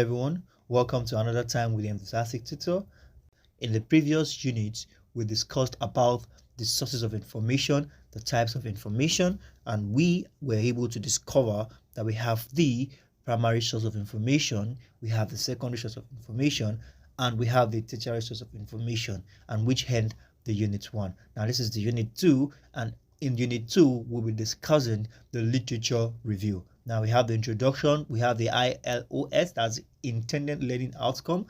everyone, welcome to another time with the Synthesizing tutor. In the previous unit, we discussed about the sources of information, the types of information, and we were able to discover that we have the primary source of information, we have the secondary source of information, and we have the tertiary source of information, and which end the unit 1. Now this is the unit 2, and in unit 2, we'll be discussing the literature review. Now we have the introduction, we have the ILOS, that's intended learning outcomes.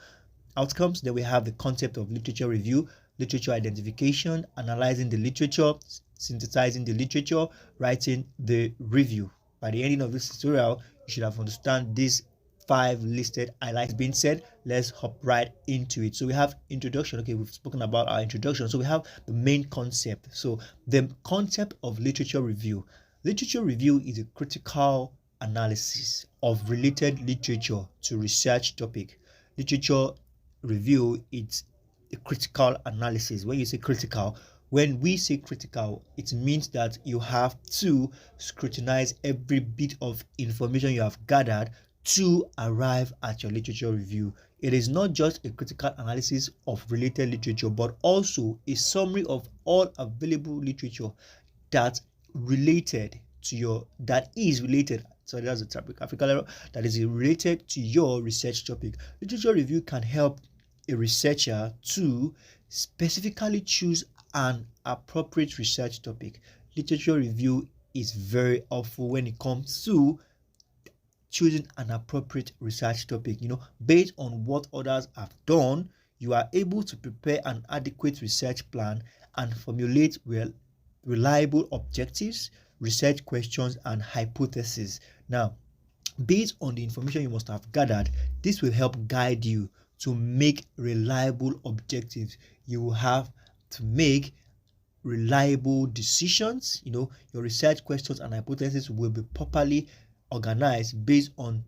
Then we have the concept of literature review, literature identification, analyzing the literature, synthesizing the literature, writing the review. By the ending of this tutorial, you should have understood these 5 listed highlights. Being said, let's hop right into it. So we have introduction. Okay, we've spoken about our introduction. So we have the main concept. So the concept of literature review. Literature review is a critical analysis of related literature to research topic. Literature review, it's a critical analysis. When you say critical, when we say critical, it means that you have to scrutinize every bit of information you have gathered to arrive at your literature review. It is not just a critical analysis of related literature, but also a summary of all available literature that is related to your research topic. Literature review can help a researcher to specifically choose an appropriate research topic. Literature review is very helpful when it comes to choosing an appropriate research topic. Based on what others have done, you are able to prepare an adequate research plan and formulate reliable objectives, research questions, and hypotheses. Now, based on the information you must have gathered, this will help guide you to make reliable objectives. You will have to make reliable decisions. Your research questions and hypotheses will be properly organized based on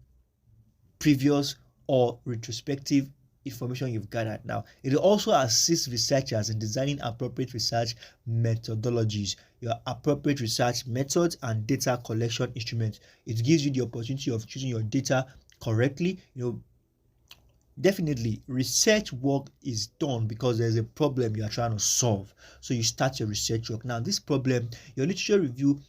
previous or retrospective information you've gathered. Now, it will also assist researchers in designing appropriate research methodologies, your appropriate research methods, and data collection instruments. It gives you the opportunity of choosing your data correctly. Definitely, research work is done because there's a problem you are trying to solve. So you start your research work. Now, this problem, your literature review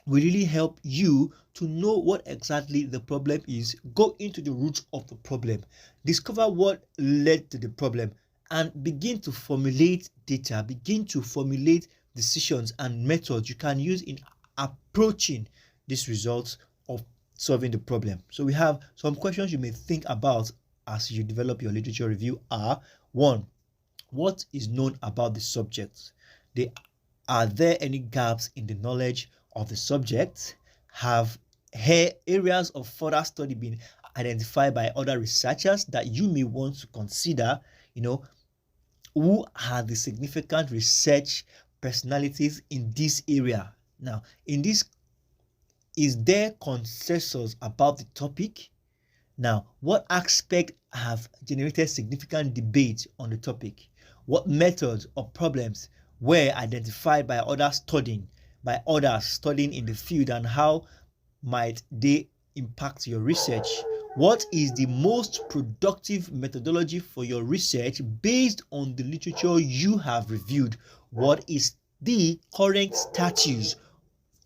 will really help you to know what exactly the problem is, go into the root of the problem, discover what led to the problem, and begin to formulate data, begin to formulate decisions and methods you can use in approaching these results of solving the problem. So we have some questions you may think about as you develop your literature review are: 1. What is known about the subject? Are there any gaps in the knowledge of the subject? Have areas of further study been identified by other researchers that you may want to consider? Who are the significant research personalities in this area? Now, is there consensus about the topic? Now, what aspects have generated significant debate on the topic? What methods or problems were identified by others studying in the field, and how might they impact your research? What is the most productive methodology for your research based on the literature you have reviewed? What is the current status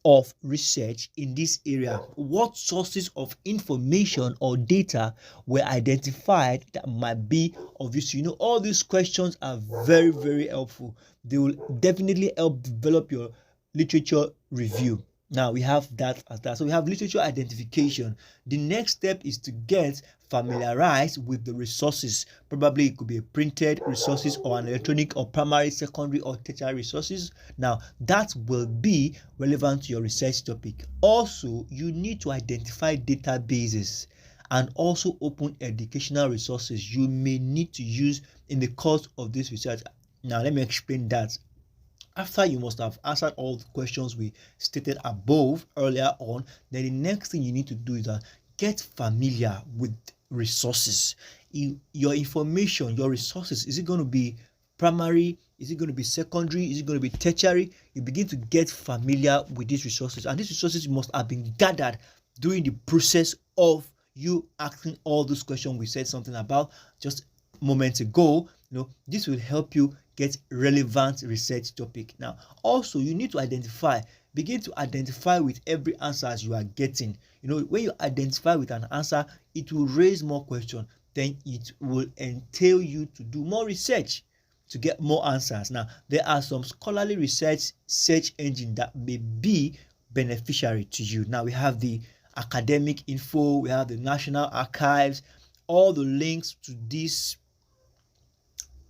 of research in this area? What sources of information or data were identified that might be of use? All these questions are very, very helpful. They will definitely help develop your literature review. Now we have that as that. So we have literature identification. The next step is to get familiarized with the resources. Probably it could be a printed resources or an electronic or primary, secondary, or tertiary resources. Now that will be relevant to your research topic. Also, you need to identify databases and also open educational resources you may need to use in the course of this research. Now let me explain that. After you must have answered all the questions we stated above earlier on, then the next thing you need to do is get familiar with resources. Your information, your resources, is it going to be primary? Is it going to be secondary? Is it going to be tertiary? You begin to get familiar with these resources, and these resources must have been gathered during the process of you asking all those questions we said something about just moments ago. This will help you get relevant research topic. Now, also, you need to begin to identify with every answer as you are getting. When you identify with an answer, it will raise more questions. Then it will entail you to do more research to get more answers. Now, there are some scholarly research search engine that may be beneficiary to you. Now, we have the academic info, we have the National Archives. All the links to these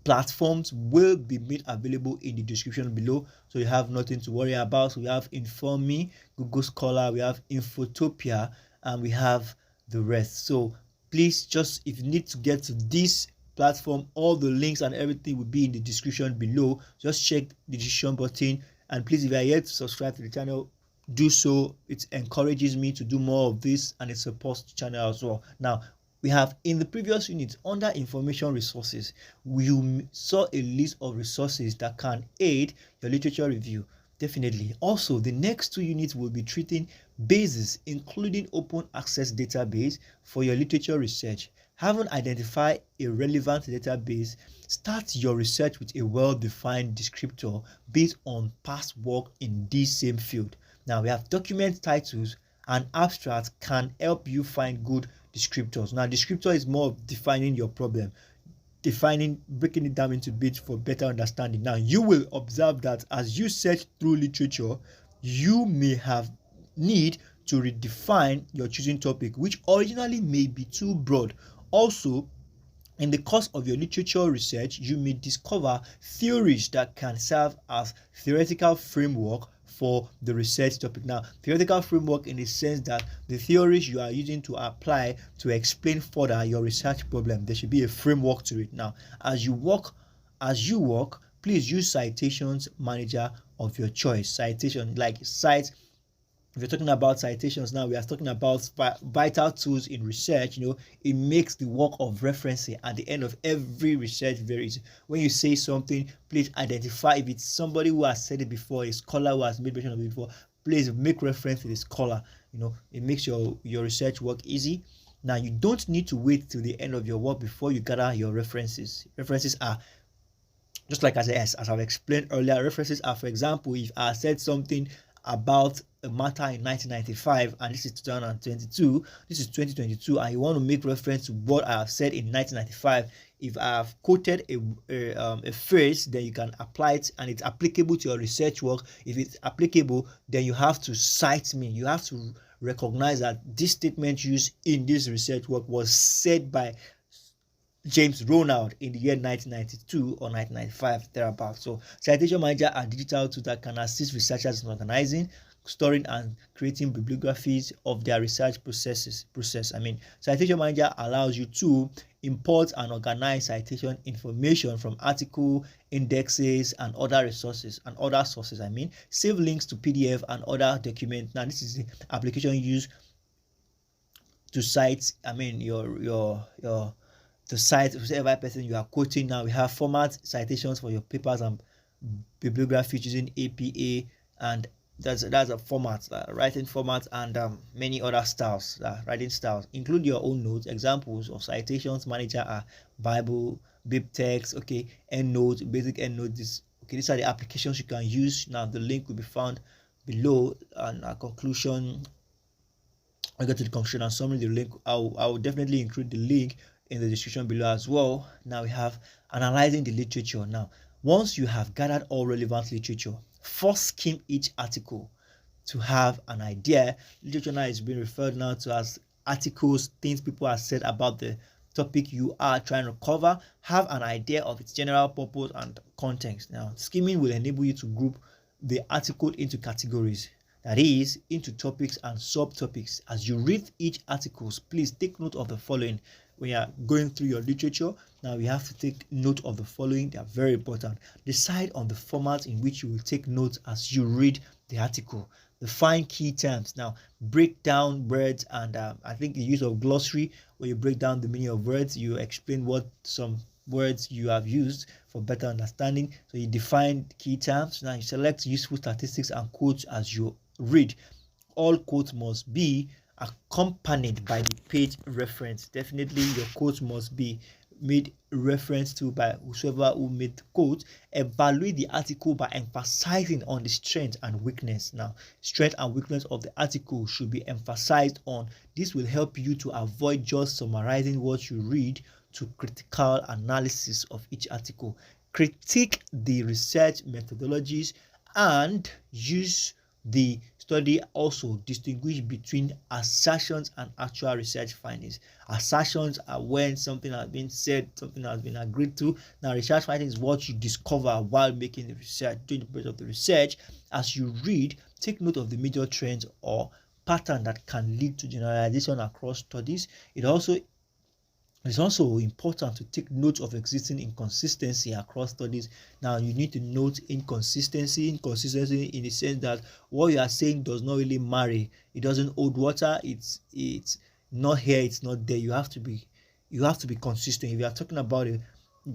platforms will be made available in the description below, so you have nothing to worry about. So we have Informe, Google Scholar, we have Infotopia, and we have the rest. So please, just if you need to get to this platform, all the links and everything will be in the description below. Just check the description button, and please, if you are yet to subscribe to the channel, do so. It encourages me to do more of this, and it supports the channel as well. Now, we have in the previous unit under information resources, we saw a list of resources that can aid your literature review. Definitely. Also, the next 2 units will be treating bases, including open access database for your literature research. Having identified a relevant database, start your research with a well-defined descriptor based on past work in this same field. Now, we have document titles and abstracts can help you find good descriptors. Now, descriptor is more of defining your problem, breaking it down into bits for better understanding. Now, you will observe that as you search through literature, you may have need to redefine your choosing topic, which originally may be too broad. Also, in the course of your literature research, you may discover theories that can serve as theoretical framework for the research topic. Now, theoretical framework in the sense that the theories you are using to apply to explain further your research problem, there should be a framework to it. Now, as you work, please use citations manager of your choice. Citation like Cite. If you're talking about citations now, we are talking about vital tools in research. It makes the work of referencing at the end of every research very easy. When you say something, please identify if it's somebody who has said it before, a scholar who has made mention of it before. Please make reference to the scholar. It makes your research work easy. Now, you don't need to wait till the end of your work before you gather your references. References are just like as I've explained earlier. References are, for example, if I said something about a matter in 1995 and this is 2022, this is 2022, and you want to make reference to what I have said in 1995, if I have quoted a phrase, then you can apply it and it's applicable to your research work. If it's applicable, then you have to cite me. You have to recognize that this statement used in this research work was said by James Ronald in the year 1992 or 1995 thereabouts. So citation manager are digital tools that can assist researchers in organizing, storing, and creating bibliographies of their research process. Citation manager allows you to import and organize citation information from article indexes and other sources. Save links to PDF and other documents. Now, this is the application used to cite to cite whichever person you are quoting. Now, we have format citations for your papers and bibliography using APA, and that's a format, writing format, and many other styles, writing styles. Include your own notes. Examples of citations manager are Bible, BibTeX, EndNote, basic EndNote. These are the applications you can use. Now, the link will be found below, and a conclusion. I get to the conclusion and summary. The link, I will definitely include the link in the description below as well. Now, we have analyzing the literature. Now, once you have gathered all relevant literature, first skim each article to have an idea. Literature now is being referred now to as articles, things people have said about the topic you are trying to cover. Have an idea of its general purpose and context. Now, skimming will enable you to group the article into categories, that is, into topics and subtopics. As you read each article, please take note of the following. When you are going through your literature, now we have to take note of the following. They are very important. Decide on the format in which you will take notes as you read the article. Define key terms. Now, break down words, and I think the use of glossary, where you break down the meaning of words, you explain what some words you have used for better understanding. So you define key terms. Now, you select useful statistics and quotes as you read. All quotes must be accompanied by the page reference. Definitely your quote must be made reference to by whoever who made the quote. Evaluate the article by emphasizing on the strength and weakness. Now, strength and weakness of the article should be emphasized on. This will help you to avoid just summarizing what you read to critical analysis of each article. Critique the research methodologies and use the study. Also distinguish between assertions and actual research findings. Assertions are when something has been said, something has been agreed to. Now, research findings is what you discover while making the research, doing the process of the research. As you read, take note of the major trends or pattern that can lead to generalization across studies. It's also important to take note of existing inconsistency across studies. Now, you need to note inconsistency in the sense that what you are saying does not really marry. It doesn't hold water. It's not here. It's not there. You have to be consistent. If you are talking about it,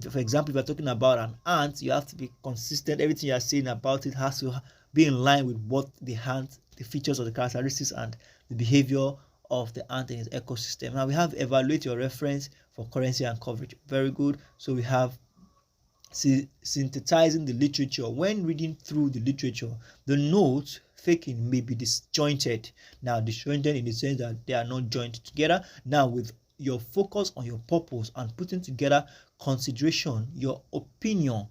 for example, if you are talking about an ant, you have to be consistent. Everything you are saying about it has to be in line with what the features of the characteristics and the behavior of the ant in its ecosystem. Now we have evaluate your reference for currency and coverage. Very good. So we have synthesizing the literature. When reading through the literature, the notes taken may be disjointed. Now, disjointed in the sense that they are not joined together. Now, with your focus on your purpose and putting together consideration, your opinion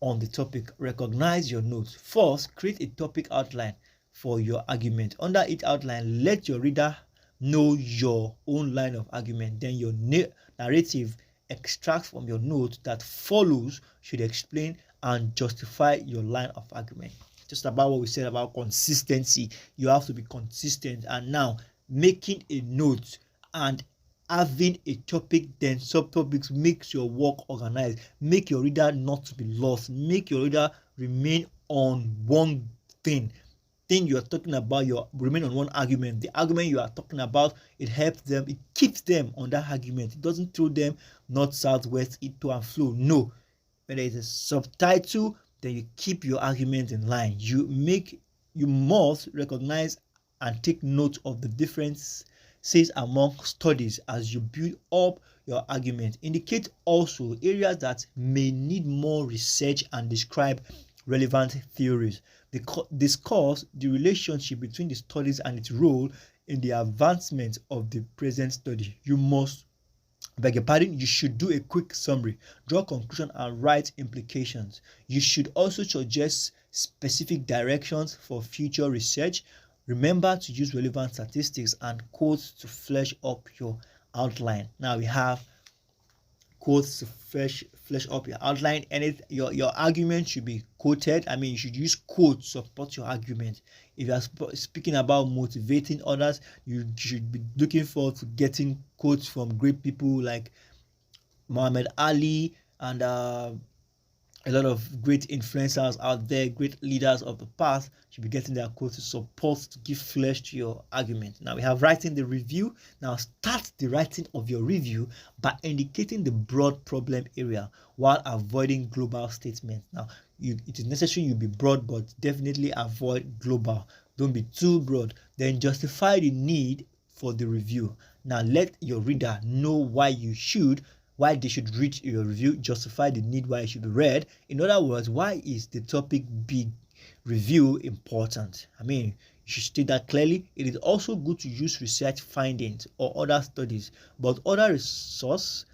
on the topic, recognize your notes. First, create a topic outline for your argument. Under each outline, let your reader know your own line of argument. Then your narrative extract from your note that follows should explain and justify your line of argument. Just about what we said about consistency. You have to be consistent. And now, making a note and having a topic, then subtopics, makes your work organized. Make your reader not to be lost. Make your reader remain on one thing you are talking about. You remain on one argument. The argument you are talking about, it helps them, it keeps them on that argument. It doesn't throw them north, south, west, east, to and flow. No. When there is a subtitle, then you keep your argument in line. You must recognize and take note of the differences among studies as you build up your argument. Indicate also areas that may need more research and describe relevant theories. Discuss the relationship between the studies and its role in the advancement of the present study. You should do a quick summary, draw conclusion, and write implications. You should also suggest specific directions for future research. Remember to use relevant statistics and quotes to flesh up your outline. Now we have quotes to flesh up your outline, and your argument should be quoted. You should use quotes to support your argument. If you are speaking about motivating others, you should be looking forward to getting quotes from great people like Muhammad Ali and a lot of great influencers out there, great leaders of the past. Should be getting their quotes to support, to give flesh to your argument. Now we have writing the review. Now start the writing of your review by indicating the broad problem area while avoiding global statements. Now it is necessary you be broad, but definitely avoid global. Don't be too broad. Then justify the need for the review. Now let your reader know why they should read your review. Justify the need why it should be read. In other words, why is the topic big review important? You should state that clearly. It is also good to use research findings or other studies, but other resources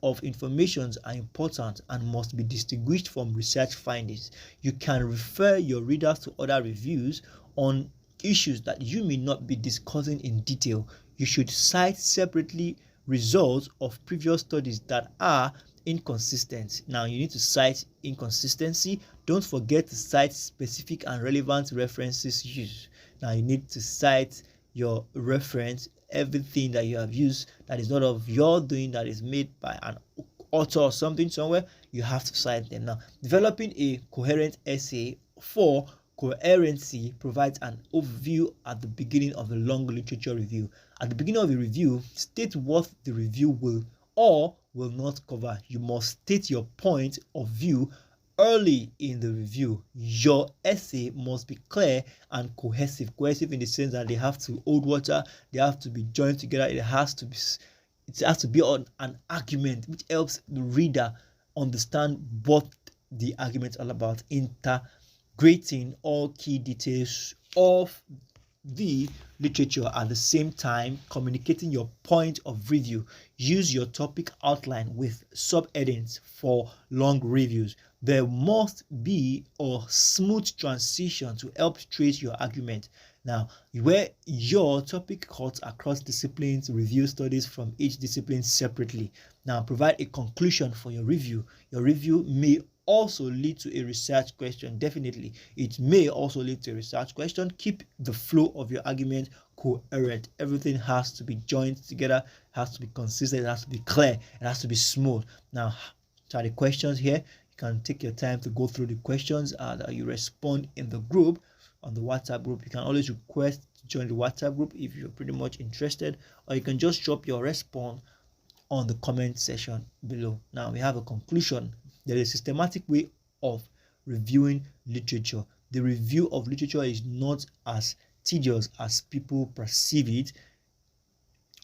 of information are important and must be distinguished from research findings. You can refer your readers to other reviews on issues that you may not be discussing in detail. You should cite separately results of previous studies that are inconsistent. Now you need to cite inconsistency. Don't forget to cite specific and relevant references used. Now you need to cite your reference, everything that you have used that is not of your doing, that is made by an author or something somewhere, you have to cite them. Now, developing a coherent essay for coherency provides an overview at the beginning of a long literature review. At the beginning of the review, state what the review will or will not cover. You must state your point of view early in the review. Your essay must be clear and cohesive. Cohesive in the sense that they have to hold water, they have to be joined together, it has to be on an argument which helps the reader understand what the argument is all about, integrating all key details of the literature at the same time, communicating your point of review. Use your topic outline with subheadings for long reviews. There must be a smooth transition to help trace your argument. Now, where your topic cuts across disciplines, review studies from each discipline separately. Now, provide a conclusion for your review. Your review may also lead to a research question. Definitely, it may also lead to a research question. Keep the flow of your argument coherent. Everything has to be joined together, has to be consistent, it has to be clear, it has to be smooth. Now, try the questions here. You can take your time to go through the questions that you respond in the group, on the WhatsApp group. You can always request to join the WhatsApp group if you're pretty much interested, or you can just drop your response on the comment section below. Now, we have a conclusion. There is a systematic way of reviewing literature. The review of literature is not as tedious as people perceive it.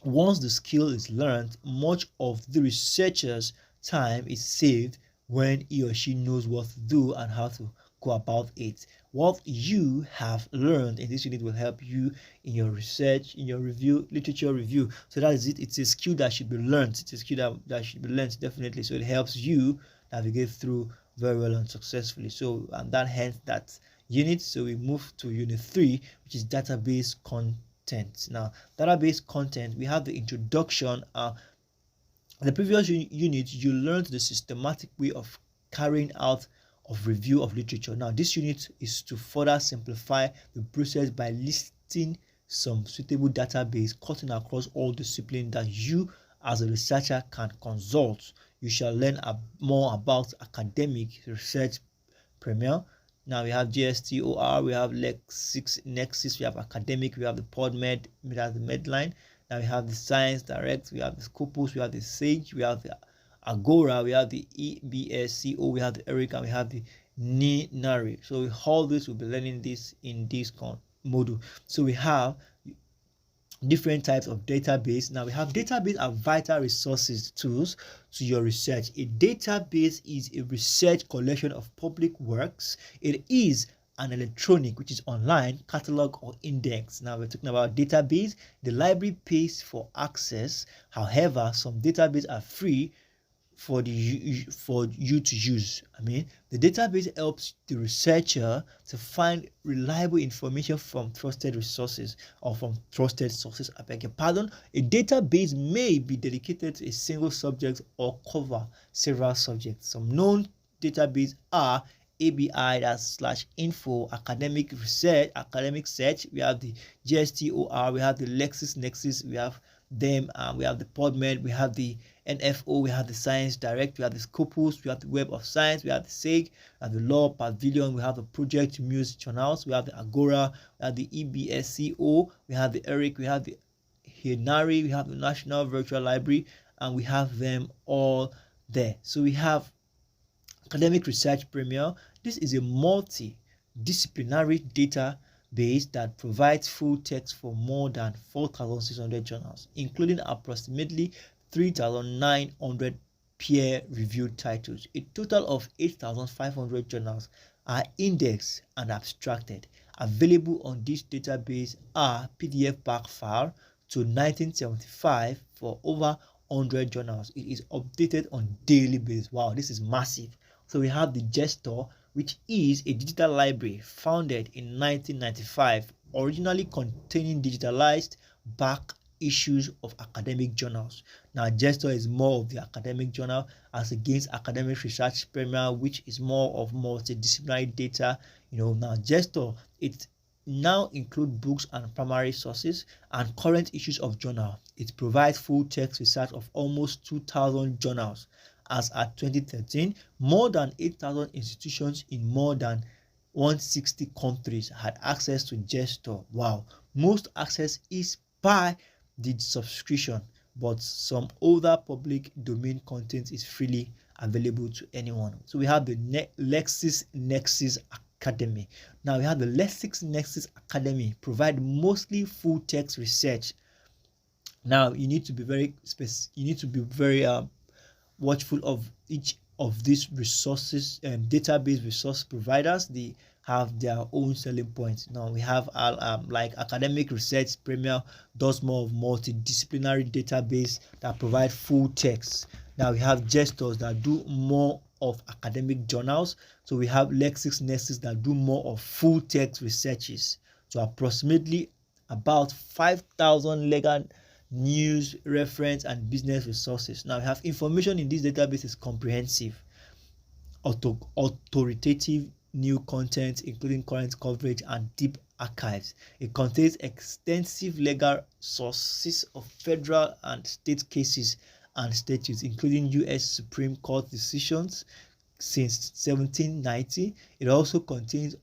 Once the skill is learned, much of the researcher's time is saved when he or she knows what to do and how to go about it. What you have learned in this unit will help you in your research, in your review, literature review. So that is it. It's a skill that should be learned. It's a skill that should be learned, definitely. So it helps you navigate through very well and successfully. So, and that hence that unit. So we move to unit 3, which is database content. Now, database content, we have the introduction. The previous unit, you learned the systematic way of carrying out of review of literature. Now, this unit is to further simplify the process by listing some suitable database cutting across all disciplines that you as a researcher can consult. You shall learn more about academic research premier. Now we have GSTOR, we have Nexus, we have academic, we have the PodMed, we have the Medline. Now we have the Science Direct, we have the Scopus, we have the Sage, we have the Agora, we have the EBSCO, we have the ERIC, and we have the NINARI. So all this, we'll be learning this in this module. So we have different types of database. Now we have database are vital resources tools to your research. A database is a research collection of public works. It is an electronic, which is online, catalog or index. Now we're talking about database. The library pays for access. However, some databases are free for you to use. The database helps the researcher to find reliable information from trusted resources or from trusted sources. I beg your pardon. A database may be dedicated to a single subject or cover several subjects. Some known databases are ABI, that's /info, academic research, academic search. We have the GSTOR, we have the LexisNexis, we have them, we have the PodMed, we have the NFO, we have the Science Direct, we have the Scopus, we have the Web of Science, we have the SAG, we have the Law Pavilion, we have the Project Muse journals, we have the Agora, we have the EBSCO, we have the ERIC, we have the HINARI, we have the National Virtual Library, and we have them all there. So we have Academic Research Premier. This is a multidisciplinary database that provides full text for more than 4,600 journals, including approximately 3,900 peer-reviewed titles. A total of 8,500 journals are indexed and abstracted. Available on this database are PDF pack file to 1975 for over 100 journals. It is updated on daily basis. Wow, this is massive. So we have the Gestor, which is a digital library founded in 1995, originally containing digitalized back issues of academic journals. Now, Gestor is more of the academic journal as against Academic Research Premier, which is more of multidisciplinary data. Now Gestor, it now include books and primary sources and current issues of journal. It provides full text research of almost 2,000 journals. As at 2013, more than 8,000 institutions in more than 160 countries had access to Gestor. Wow. Most access is by the subscription, but some older public domain content is freely available to anyone. So we have the LexisNexis Academy. Now we have the LexisNexis Academy provide mostly full text research. Now you need to be very watchful of each of these resources and database resource providers. They have their own selling points. Now we have like Academic Research Premier does more of multidisciplinary database that provide full text. Now we have Gestors that do more of academic journals. So we have LexisNexis that do more of full text researches. So approximately about 5,000 legal news, reference, and business resources. Now we have information in this database is comprehensive, authoritative new content, including current coverage and deep archives. It contains extensive legal sources of federal and state cases and statutes, including U.S. Supreme Court decisions since 1790. It also contains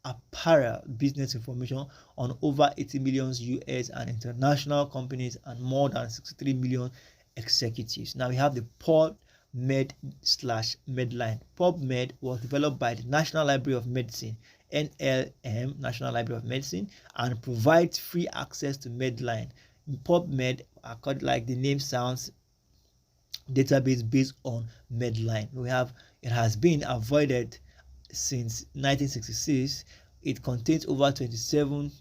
apparel business information on over 80 million US and international companies and more than 63 million executives. Now we have the PubMed/Medline. PubMed was developed by the National Library of Medicine, NLM, National Library of Medicine, and provides free access to Medline. PubMed, like the name sounds, database based on Medline. It has been avoided since 1966. It contains over 27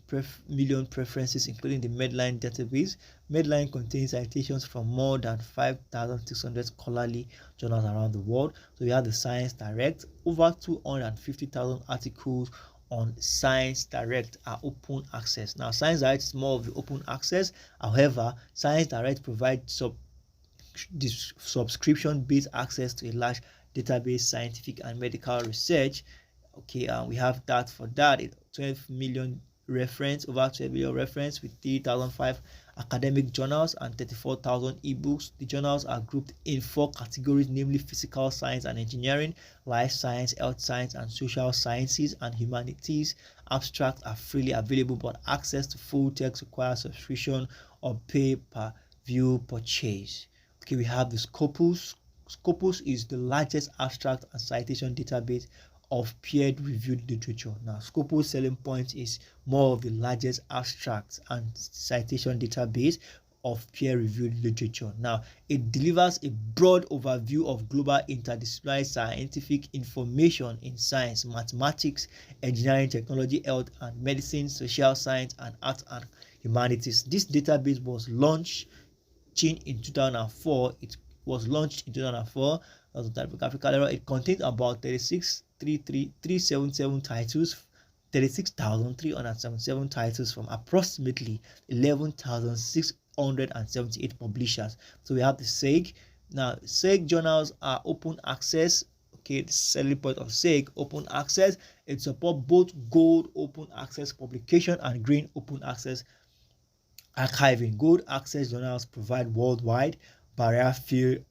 million preferences, including the Medline database. Medline contains citations from more than 5,600 scholarly journals around the world. So we have the Science Direct. Over 250,000 articles on Science Direct are open access. Now, Science Direct is more of the open access. However, Science Direct provides subscription-based access to a large database, scientific and medical research. Okay, we have that for that. 12 million reference, over 12 million reference with 3,005 academic journals and 34,000 ebooks. The journals are grouped in 4 categories, namely physical science and engineering, life science, health science, and social sciences and humanities. Abstracts are freely available, but access to full text requires subscription or pay-per-view purchase. Okay, we have the Scopus. Scopus is the largest abstract and citation database of peer-reviewed literature. Now, Scopus' selling point is more of the largest abstract and citation database of peer-reviewed literature. Now, it delivers a broad overview of global interdisciplinary scientific information in science, mathematics, engineering, technology, health and medicine, social science, and arts and humanities. This database was launched in 2004. It was launched in 2004. That was a typographical error. It contains about 36,377 titles, 36,377 titles from approximately 11,678 publishers. So we have the SEG. Now, SEG journals are open access. Okay, the selling point of SEG, open access. It supports both gold open access publication and green open access archiving. Gold access journals provide worldwide barrier-free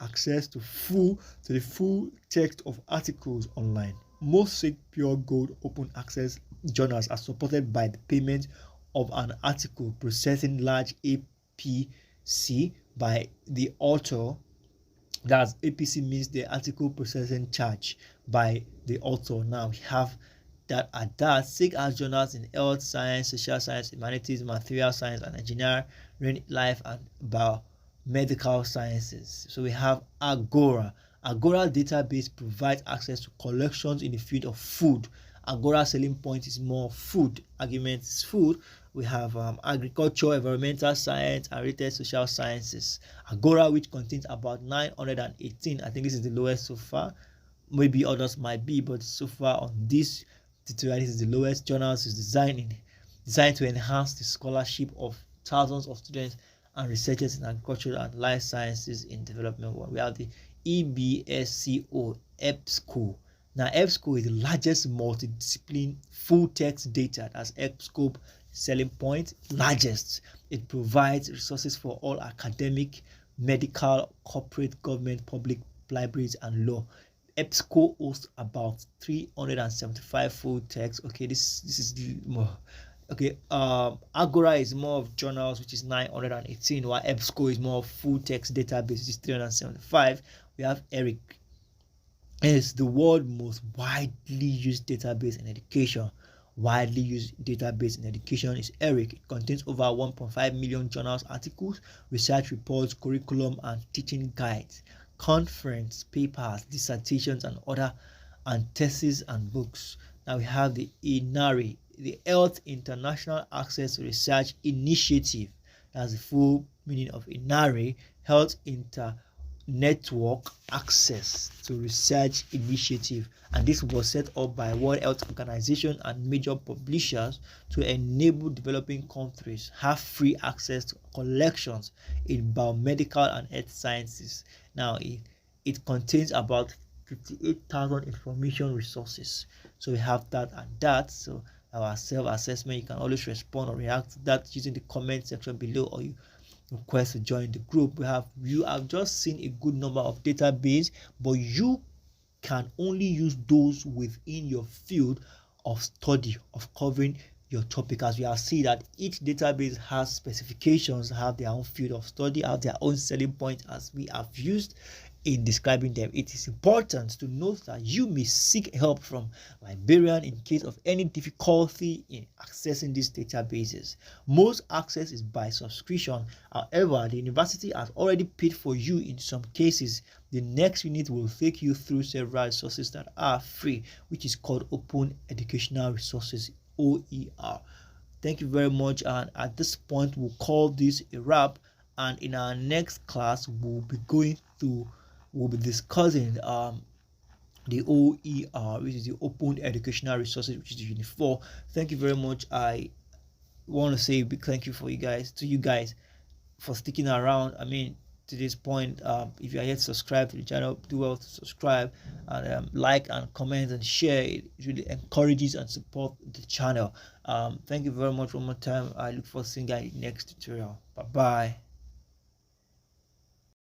access to the full text of articles online. Most SIG pure gold open access journals are supported by the payment of an article processing large APC by the author. That's APC means the article processing charge by the author. Now we have that SIG has journals in health science, social science, humanities, material science, and engineering, life, and biomedical sciences. So we have Agora. Agora database provides access to collections in the field of food. Agora selling point is more food. Argument is food. We have agriculture, environmental science, and related social sciences. Agora, which contains about 918. I think this is the lowest so far. Maybe others might be, but so far on this tutorial, this is the lowest. Journals is designed to enhance the scholarship of thousands of students and researchers in agriculture and life sciences in development world. We have the EBSCO, EBSCO. Now, EBSCO is the largest multidiscipline full text data. That's EBSCO selling point, largest. It provides resources for all academic, medical, corporate, government, public libraries, and law. EBSCO hosts about 375 full text. Okay, this is more. Okay, Agora is more of journals, which is 918, while EBSCO is more of full text database, which is 375. We have Eric. It's the world's most widely used database in education. Widely used database in education is ERIC. It contains over 1.5 million journals, articles, research reports, curriculum, and teaching guides, conference papers, dissertations, and other and theses and books. Now we have the INARI, the Health International Access Research Initiative. That's the full meaning of INARI, Health Inter Network Access to Research Initiative, and this was set up by World Health Organization and major publishers to enable developing countries have free access to collections in biomedical and health sciences. Now it contains about 58,000 information resources. So we have that and that. So our self-assessment, you can always respond or react to that using the comment section below, or you request to join the group. You have just seen a good number of database, but you can only use those within your field of study of covering your topic. As we have seen that each database has specifications, have their own field of study, have their own selling point, as we have used in describing them. It is important to note that you may seek help from librarian in case of any difficulty in accessing these databases. Most access is by subscription. However, the university has already paid for you in some cases. The next unit will take you through several resources that are free, which is called Open Educational Resources, OER. Thank you very much, and at this point we'll call this a wrap, and in our next class we'll be discussing the OER, which is the Open Educational Resources, which is the Unit 4. Thank you very much. I want to say a big thank you to you guys for sticking around. I mean, to this point, if you are yet to subscribe to the channel, do well to subscribe and like and comment and share. It really encourages and support the channel. Thank you very much one more time. I look forward to seeing you guys in the next tutorial. Bye bye.